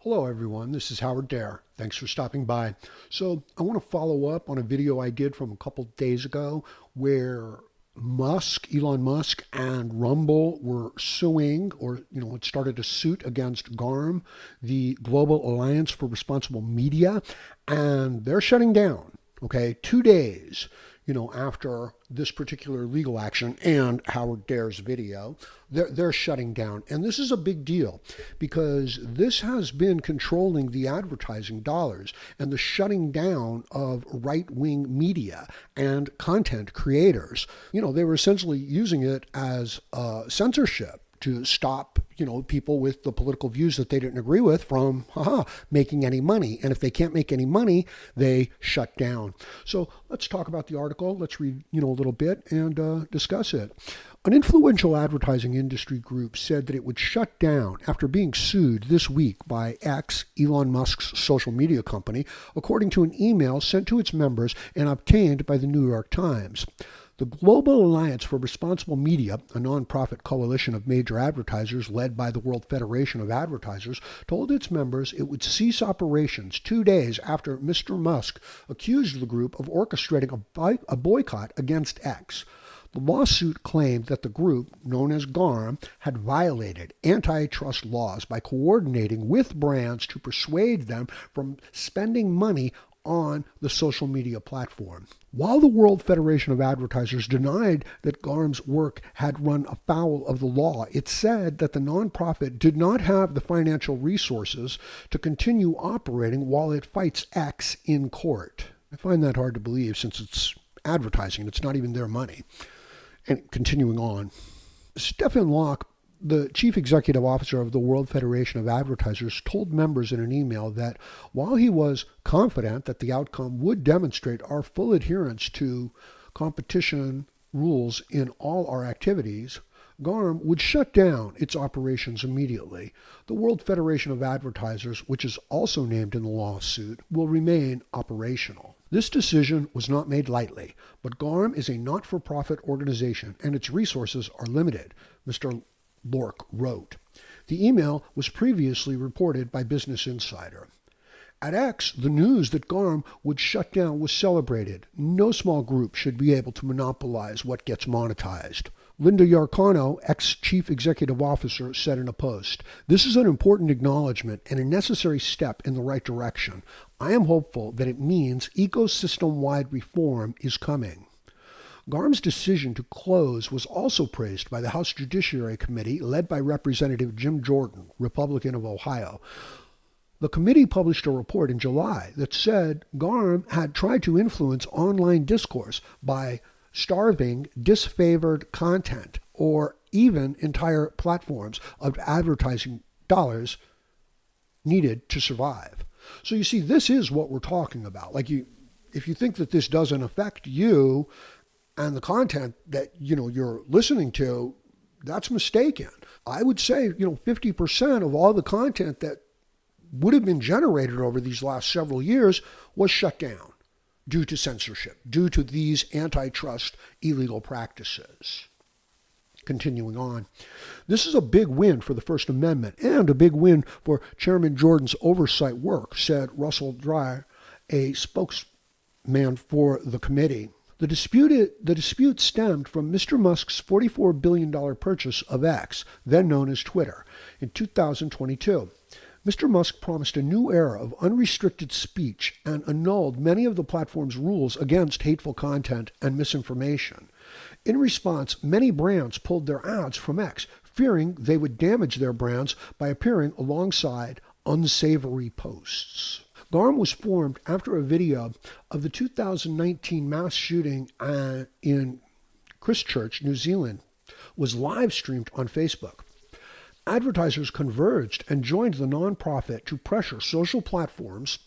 Hello everyone, this is Howard Dare. Thanks for stopping by. So I want to follow up on a video I did from a couple days ago where Elon Musk and Rumble were suing, or it started a suit against GARM, the Global Alliance for Responsible Media, and they're shutting down. Okay, 2 days, after this particular legal action and Howard Dare's video, they're shutting down. And this is a big deal because this has been controlling the advertising dollars and the shutting down of right-wing media and content creators. They were essentially using it as censorship to stop, people with the political views that they didn't agree with from making any money. And if they can't make any money, they shut down. So let's talk about the article. Let's read, a little bit and discuss it. An influential advertising industry group said that it would shut down after being sued this week by X, Elon Musk's social media company, according to an email sent to its members and obtained by the New York Times. The Global Alliance for Responsible Media, a nonprofit coalition of major advertisers led by the World Federation of Advertisers, told its members it would cease operations 2 days after Mr. Musk accused the group of orchestrating a boycott against X. The lawsuit claimed that the group, known as GARM, had violated antitrust laws by coordinating with brands to persuade them from spending money on the social media platform. While the World Federation of Advertisers denied that GARM's work had run afoul of the law, it said that the nonprofit did not have the financial resources to continue operating while it fights X in court. I find that hard to believe since it's advertising. It's not even their money. And continuing on, Stephen Locke, the chief executive officer of the World Federation of Advertisers, told members in an email that while he was confident that the outcome would demonstrate our full adherence to competition rules in all our activities, GARM would shut down its operations immediately. The World Federation of Advertisers, which is also named in the lawsuit, will remain operational. This decision was not made lightly, but GARM is a not-for-profit organization and its resources are limited, Mr. Lork wrote. The email was previously reported by Business Insider. At X, the news that GARM would shut down was celebrated. No small group should be able to monopolize what gets monetized. Linda Yarcano, ex-chief executive officer, said in a post, "This is an important acknowledgement and a necessary step in the right direction. I am hopeful that it means ecosystem-wide reform is coming." GARM's decision to close was also praised by the House Judiciary Committee, led by Representative Jim Jordan, Republican of Ohio. The committee published a report in July that said GARM had tried to influence online discourse by starving disfavored content or even entire platforms of advertising dollars needed to survive. So you see, this is what we're talking about. If you think that this doesn't affect you and the content that you're listening to, that's mistaken. I would say 50% of all the content that would have been generated over these last several years was shut down due to censorship, due to these antitrust illegal practices. Continuing on, this is a big win for the First Amendment and a big win for Chairman Jordan's oversight work, said Russell Dreyer, a spokesman for the committee. The dispute stemmed from Mr. Musk's $44 billion purchase of X, then known as Twitter, in 2022. Mr. Musk promised a new era of unrestricted speech and annulled many of the platform's rules against hateful content and misinformation. In response, many brands pulled their ads from X, fearing they would damage their brands by appearing alongside unsavory posts. GARM was formed after a video of the 2019 mass shooting in Christchurch, New Zealand, was live streamed on Facebook. Advertisers converged and joined the nonprofit to pressure social platforms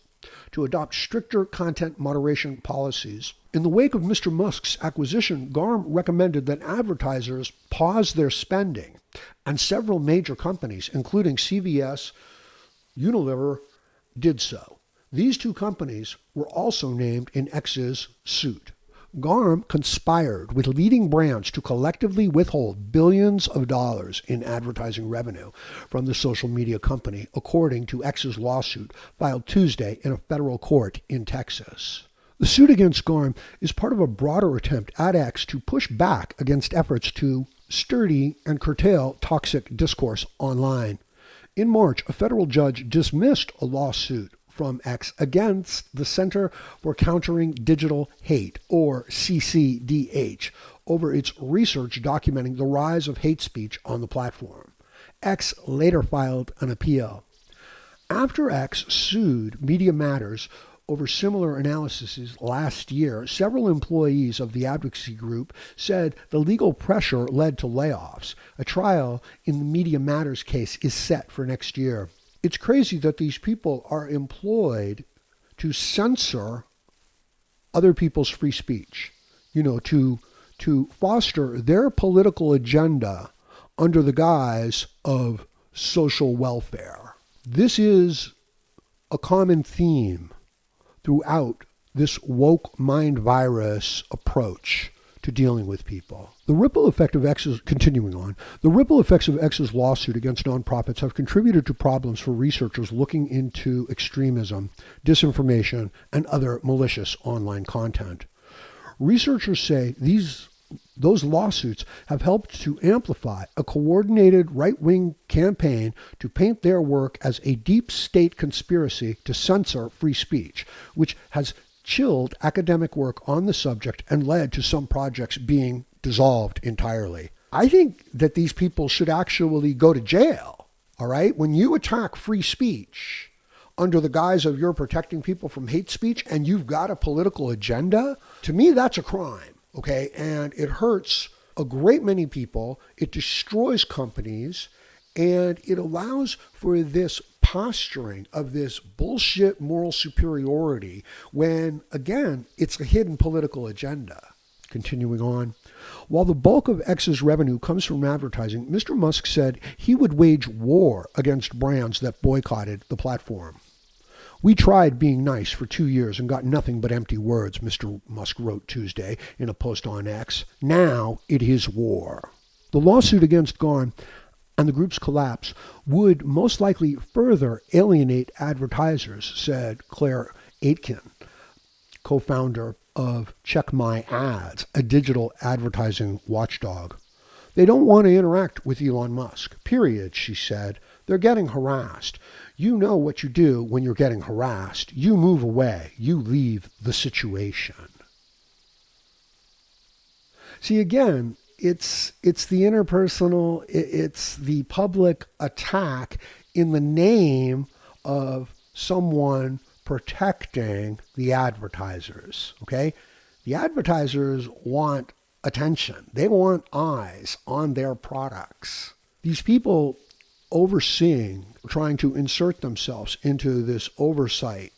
to adopt stricter content moderation policies. In the wake of Mr. Musk's acquisition, GARM recommended that advertisers pause their spending, and several major companies, including CVS, Unilever, did so. These two companies were also named in X's suit. GARM conspired with leading brands to collectively withhold billions of dollars in advertising revenue from the social media company, according to X's lawsuit filed Tuesday in a federal court in Texas. The suit against GARM is part of a broader attempt at X to push back against efforts to sturdy and curtail toxic discourse online. In March, a federal judge dismissed a lawsuit from X against the Center for Countering Digital Hate, or CCDH, over its research documenting the rise of hate speech on the platform. X later filed an appeal. After X sued Media Matters over similar analyses last year, several employees of the advocacy group said the legal pressure led to layoffs. A trial in the Media Matters case is set for next year. It's crazy that these people are employed to censor other people's free speech, to foster their political agenda under the guise of social welfare. This is a common theme throughout this woke mind virus approach to dealing with people. The ripple effect of X's, continuing on, the ripple effects of X's lawsuit against nonprofits have contributed to problems for researchers looking into extremism, disinformation, and other malicious online content. Researchers say those lawsuits have helped to amplify a coordinated right-wing campaign to paint their work as a deep state conspiracy to censor free speech, which has chilled academic work on the subject and led to some projects being dissolved entirely. I think that these people should actually go to jail, all right? When you attack free speech under the guise of you're protecting people from hate speech and you've got a political agenda, to me that's a crime, okay? And it hurts a great many people. It destroys companies, and it allows for this posturing of this bullshit moral superiority when, again, it's a hidden political agenda. Continuing on, while the bulk of X's revenue comes from advertising, Mr. Musk said he would wage war against brands that boycotted the platform. We tried being nice for 2 years and got nothing but empty words, Mr. Musk wrote Tuesday in a post on X. Now it is war. The lawsuit against GARM and the group's collapse would most likely further alienate advertisers, said Claire Aitken, co-founder of Check My Ads, a digital advertising watchdog. They don't want to interact with Elon Musk, period, she said. They're getting harassed. You know what you do when you're getting harassed. You move away. You leave the situation. See, again, it's the interpersonal, it's the public attack in the name of someone protecting the advertisers, okay? The advertisers want attention. They want eyes on their products. These people overseeing, trying to insert themselves into this oversight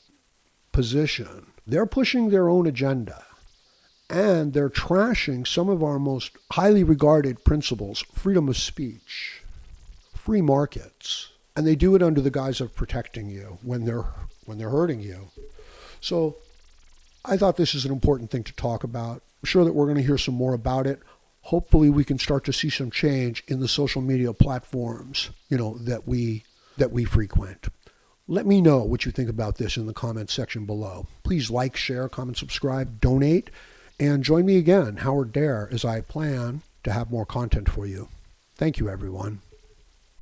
position, they're pushing their own agenda. And they're trashing some of our most highly regarded principles, freedom of speech, free markets. And they do it under the guise of protecting you when they're hurting you. So I thought this is an important thing to talk about. I'm sure that we're going to hear some more about it. Hopefully we can start to see some change in the social media platforms, that we frequent. Let me know what you think about this in the comments section below. Please like, share, comment, subscribe, donate. And join me again, Howard Dare, as I plan to have more content for you. Thank you, everyone.